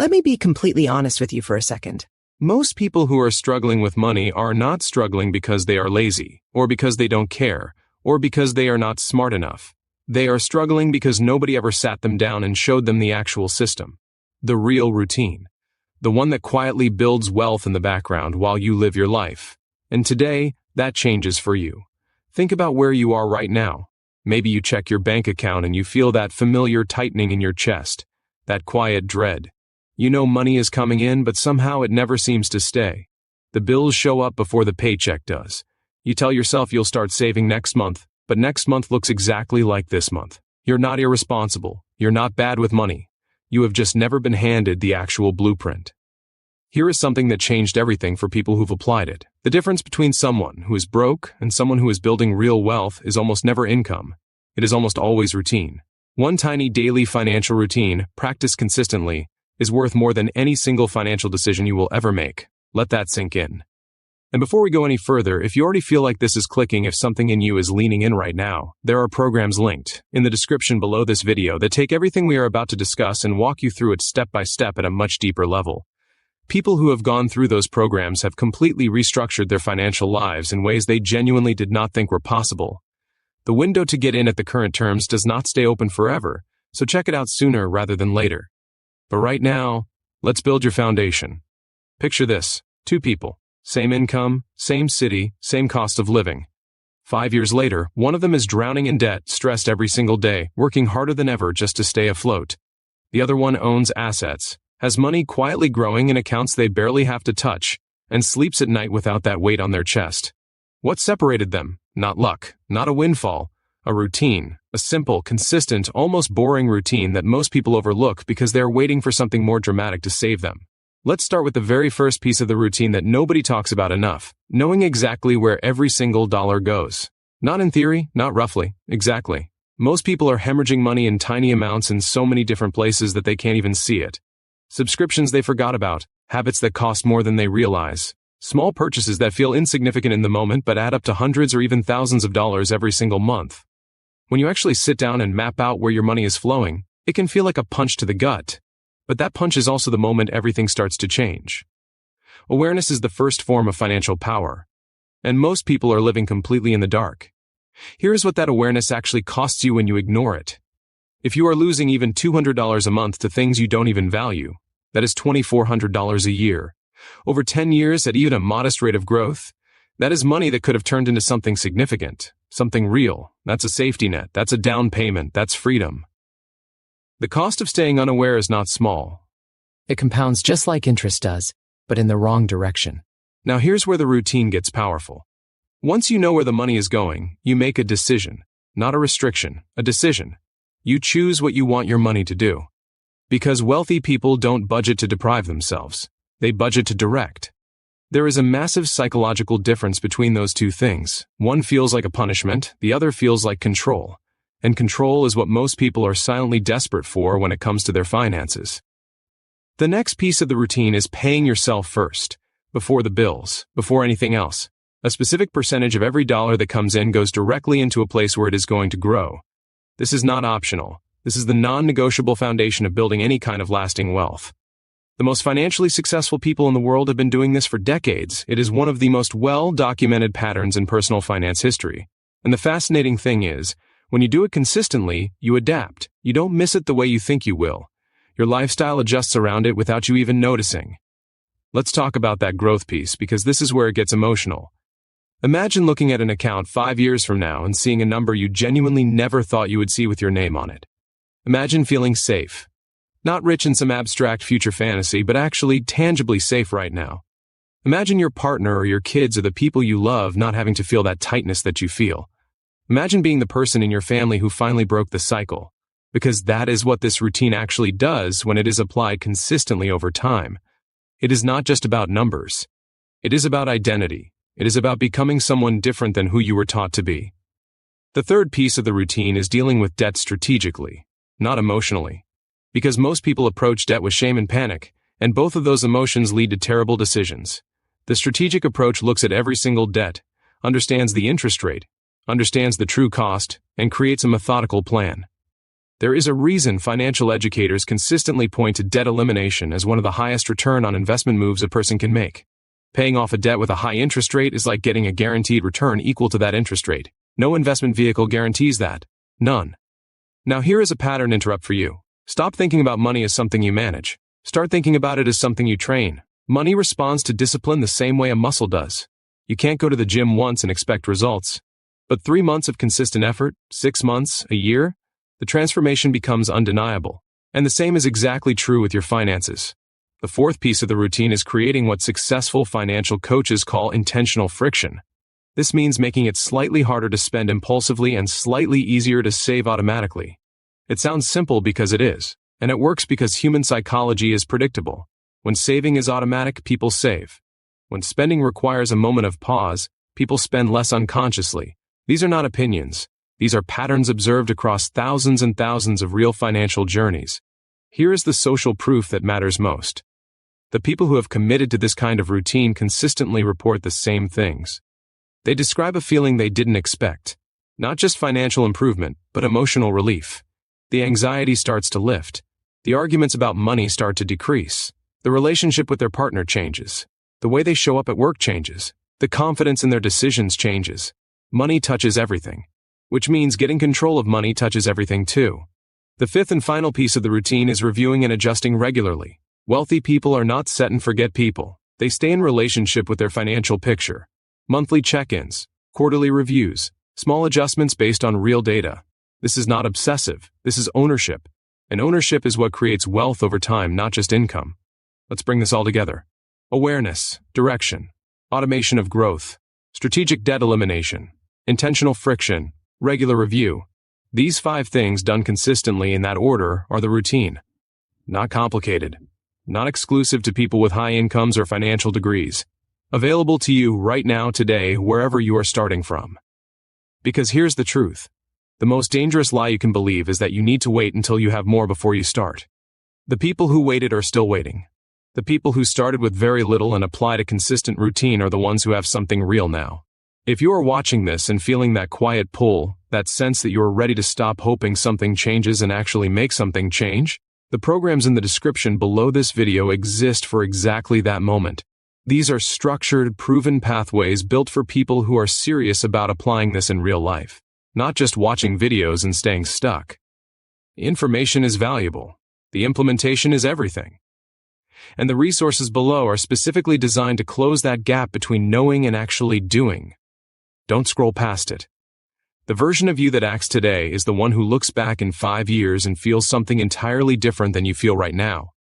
Let me be completely honest with you for a second. Most people who are struggling with money are not struggling because they are lazy, or because they don't care, or because they are not smart enough. They are struggling because nobody ever sat them down and showed them the actual system. The real routine. The one that quietly builds wealth in the background while you live your life. And today, that changes for you. Think about where you are right now. Maybe you check your bank account and you feel that familiar tightening in your chest, that quiet dread. You know money is coming in, but somehow it never seems to stay. The bills show up before the paycheck does. You tell yourself you'll start saving next month, but next month looks exactly like this month. You're not irresponsible. You're not bad with money. You have just never been handed the actual blueprint. Here is something that changed everything for people who've applied it. The difference between someone who is broke and someone who is building real wealth is almost never income. It is almost always routine. One tiny daily financial routine, practiced consistently, is worth more than any single financial decision you will ever make. Let that sink in. And before we go any further, if you already feel like this is clicking, if something in you is leaning in right now, there are programs linked in the description below this video that take everything we are about to discuss and walk you through it step by step at a much deeper level. People who have gone through those programs have completely restructured their financial lives in ways they genuinely did not think were possible. The window to get in at the current terms does not stay open forever, so check it out sooner rather than later. But right now, let's build your foundation. Picture this: 2 people, same income, same city, same cost of living. 5 years later, one of them is drowning in debt, stressed every single day, working harder than ever just to stay afloat. The other one owns assets, has money quietly growing in accounts they barely have to touch, and sleeps at night without that weight on their chest. What separated them? Not luck, not a windfall, a routine, a simple, consistent, almost boring routine that most people overlook because they are waiting for something more dramatic to save them. Let's start with the very first piece of the routine that nobody talks about enough: knowing exactly where every single dollar goes. Not in theory, not roughly, exactly. Most people are hemorrhaging money in tiny amounts in so many different places that they can't even see it. Subscriptions they forgot about, habits that cost more than they realize, small purchases that feel insignificant in the moment but add up to hundreds or even thousands of dollars every single month. When you actually sit down and map out where your money is flowing, it can feel like a punch to the gut. But that punch is also the moment everything starts to change. Awareness is the first form of financial power. And most people are living completely in the dark. Here is what that awareness actually costs you when you ignore it. If you are losing even $200 a month to things you don't even value, that is $2,400 a year. Over 10 years at even a modest rate of growth, that is money that could have turned into something significant, something real. That's a safety net, that's a down payment, that's freedom. The cost of staying unaware is not small. It compounds just like interest does, but in the wrong direction. Now here's where the routine gets powerful. Once you know where the money is going, you make a decision, not a restriction, a decision. You choose what you want your money to do. Because wealthy people don't budget to deprive themselves. They budget to direct. There is a massive psychological difference between those two things. One feels like a punishment, the other feels like control. And control is what most people are silently desperate for when it comes to their finances. The next piece of the routine is paying yourself first, before the bills, before anything else. A specific percentage of every dollar that comes in goes directly into a place where it is going to grow. This is not optional. This is the non-negotiable foundation of building any kind of lasting wealth. The most financially successful people in the world have been doing this for decades. It is one of the most well-documented patterns in personal finance history. And the fascinating thing is, when you do it consistently, you adapt. You don't miss it the way you think you will. Your lifestyle adjusts around it without you even noticing. Let's talk about that growth piece, because this is where it gets emotional. Imagine looking at an account 5 years from now and seeing a number you genuinely never thought you would see with your name on it. Imagine feeling safe. Not rich in some abstract future fantasy, but actually tangibly safe right now. Imagine your partner or your kids or the people you love not having to feel that tightness that you feel. Imagine being the person in your family who finally broke the cycle. Because that is what this routine actually does when it is applied consistently over time. It is not just about numbers. It is about identity. It is about becoming someone different than who you were taught to be. The third piece of the routine is dealing with debt strategically, not emotionally. Because most people approach debt with shame and panic, and both of those emotions lead to terrible decisions. The strategic approach looks at every single debt, understands the interest rate, understands the true cost, and creates a methodical plan. There is a reason financial educators consistently point to debt elimination as one of the highest return on investment moves a person can make. Paying off a debt with a high interest rate is like getting a guaranteed return equal to that interest rate. No investment vehicle guarantees that. None. Now here is a pattern interrupt for you. Stop thinking about money as something you manage. Start thinking about it as something you train. Money responds to discipline the same way a muscle does. You can't go to the gym once and expect results. But 3 months of consistent effort, 6 months, a year, the transformation becomes undeniable. And the same is exactly true with your finances. The fourth piece of the routine is creating what successful financial coaches call intentional friction. This means making it slightly harder to spend impulsively and slightly easier to save automatically. It sounds simple because it is, and it works because human psychology is predictable. When saving is automatic, people save. When spending requires a moment of pause, people spend less unconsciously. These are not opinions. These are patterns observed across thousands and thousands of real financial journeys. Here is the social proof that matters most. The people who have committed to this kind of routine consistently report the same things. They describe a feeling they didn't expect. Not just financial improvement, but emotional relief. The anxiety starts to lift. The arguments about money start to decrease. The relationship with their partner changes. The way they show up at work changes. The confidence in their decisions changes. Money touches everything. Which means getting control of money touches everything too. The fifth and final piece of the routine is reviewing and adjusting regularly. Wealthy people are not set and forget people. They stay in relationship with their financial picture. Monthly check-ins, quarterly reviews, small adjustments based on real data. This is not obsessive. This is ownership. And ownership is what creates wealth over time, not just income. Let's bring this all together. Awareness, direction, automation of growth, strategic debt elimination, intentional friction, regular review. These 5 things done consistently in that order are the routine. Not complicated. Not exclusive to people with high incomes or financial degrees. Available to you right now today wherever you are starting from. Because here's the truth. The most dangerous lie you can believe is that you need to wait until you have more before you start. The people who waited are still waiting. The people who started with very little and applied a consistent routine are the ones who have something real now. If you are watching this and feeling that quiet pull, that sense that you are ready to stop hoping something changes and actually make something change, the programs in the description below this video exist for exactly that moment. These are structured, proven pathways built for people who are serious about applying this in real life, not just watching videos and staying stuck. Information is valuable. The implementation is everything. And the resources below are specifically designed to close that gap between knowing and actually doing. Don't scroll past it. The version of you that acts today is the one who looks back in 5 years and feels something entirely different than you feel right now.